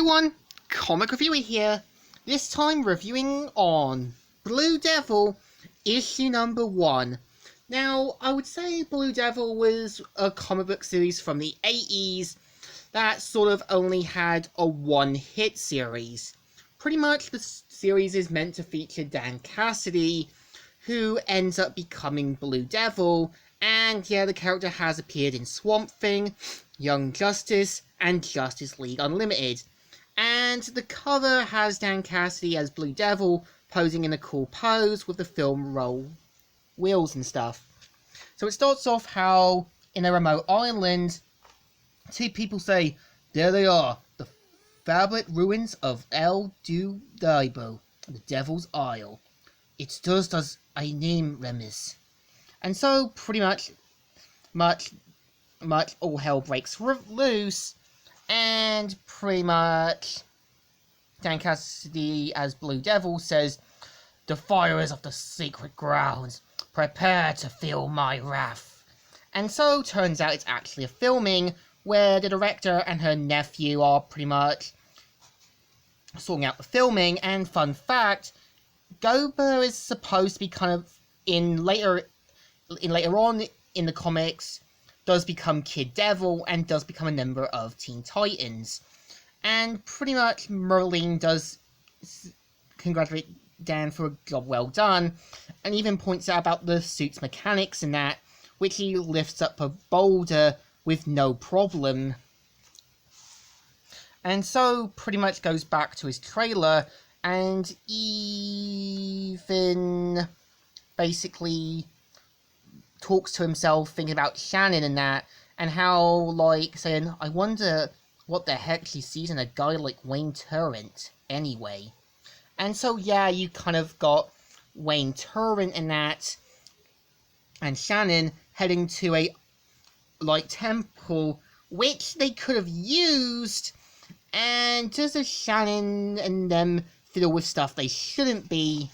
everyone, Comic Reviewer here, this time reviewing on Blue Devil, issue number 1. Now, I would say Blue Devil was a comic book series from the 80s that sort of only had a one-hit series. Pretty much the series is meant to feature Dan Cassidy, who ends up becoming Blue Devil, and yeah, the character has appeared in Swamp Thing, Young Justice, and Justice League Unlimited. And the cover has Dan Cassidy as Blue Devil posing in a cool pose with the film roll wheels and stuff. So it starts off how, in a remote island, two people say, "There they are, the fabulous ruins of El Dudaibo, the Devil's Isle. It's just as I name Remis." And so, pretty much all hell breaks loose, and pretty much Dan Cassidy as Blue Devil says, "Defilers of the sacred grounds, prepare to feel my wrath." And so, turns out it's actually a filming where the director and her nephew are pretty much sorting out the filming. And fun fact, Gober is supposed to be kind of later on in the comics, does become Kid Devil and does become a member of Teen Titans. And pretty much Merlene does congratulate Dan for a job well done, and even points out about the suit's mechanics and that, which he lifts up a boulder with no problem. And so pretty much goes back to his trailer and even basically talks to himself, thinking about Shannon and that, and how, like, saying, "I wonder what the heck she sees in a guy like Wayne Turrent anyway." And so, yeah, you kind of got Wayne Turrent and that, and Shannon heading to a, temple, which they could have used, and just as Shannon and them fiddle with stuff they shouldn't be,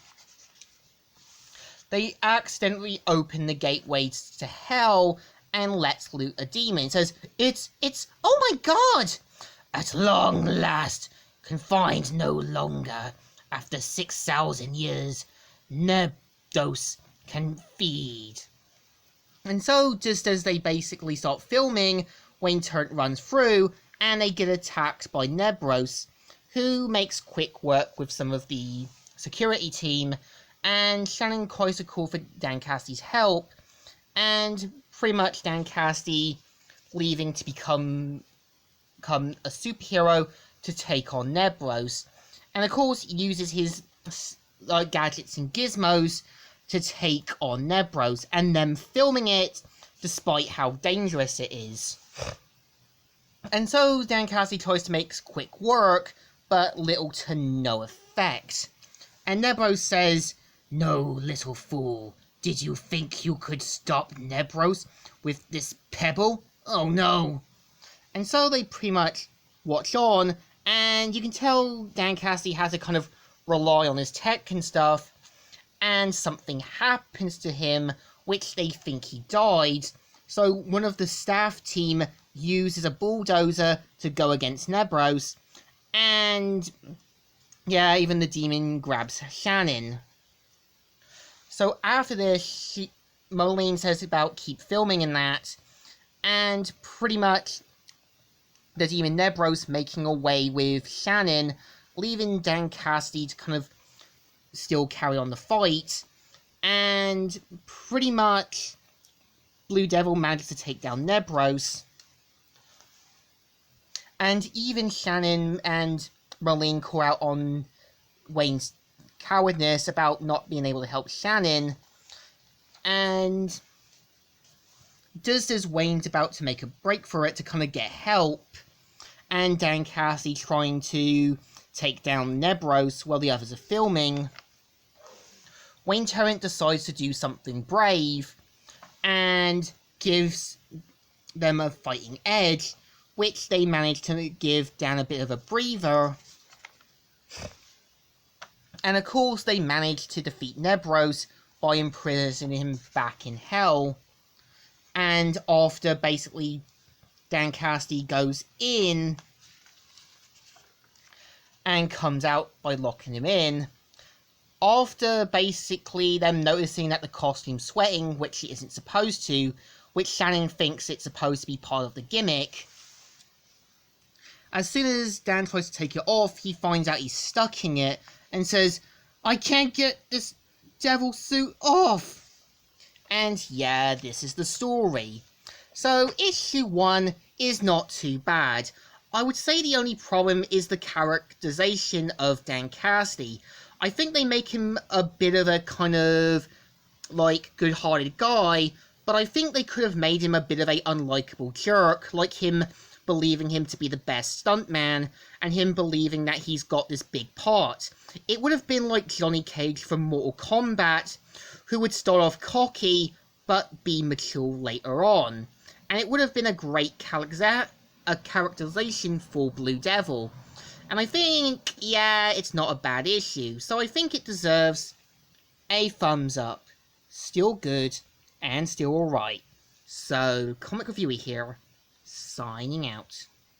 they accidentally open the gateways to hell and lets loot a demon. It says, it's, oh my god! At long last, confined no longer, after 6,000 years, Nebdos can feed. And so, just as they basically start filming, Wayne Turrent runs through, and they get attacked by Nebros, who makes quick work with some of the security team, and Shannon tries to call for Dan Cassidy's help, and pretty much Dan Cassidy leaving to become a superhero to take on Nebros. And of course, he uses his gadgets and gizmos to take on Nebros, and them filming it despite how dangerous it is. And so Dan Cassidy tries to make quick work, but little to no effect. And Nebros says, "No, little fool, did you think you could stop Nebros with this pebble? Oh no." And so they pretty much watch on, and you can tell Dan Cassidy has to kind of rely on his tech and stuff, and something happens to him, which they think he died. So one of the staff team uses a bulldozer to go against Nebros, and yeah, even the demon grabs Shannon. So after this, Moline says about keep filming and that, and pretty much the demon Nebros making away with Shannon, leaving Dan Cassidy to kind of still carry on the fight, and pretty much Blue Devil manages to take down Nebros, and even Shannon and Moline call out on Wayne's cowardness about not being able to help Shannon, and just as Wayne's about to make a break for it to kind of get help, and Dan Cassidy trying to take down Nebros while the others are filming, Wayne Turrent decides to do something brave and gives them a fighting edge, which they manage to give Dan a bit of a breather. And of course, they manage to defeat Nebros by imprisoning him back in hell. And after basically Dan Cassidy goes in, and comes out by locking him in. After basically them noticing that the costume's sweating, which it isn't supposed to, which Shannon thinks it's supposed to be part of the gimmick. As soon as Dan tries to take it off, he finds out he's stuck in it and says, "I can't get this devil suit off." And yeah, this is the story. So issue 1 is not too bad. I would say the only problem is the characterization of Dan Cassidy. I think they make him a bit of a kind of like good-hearted guy, but I think they could have made him a bit of a unlikable jerk, like him believing him to be the best stuntman and him believing that he's got this big part. It would have been like Johnny Cage from Mortal Kombat, who would start off cocky but be mature later on. And it would have been a great characterization for Blue Devil. And I think, yeah, it's not a bad issue. So I think it deserves a thumbs up. Still good and still alright. So, Comic Reviewer here, signing out.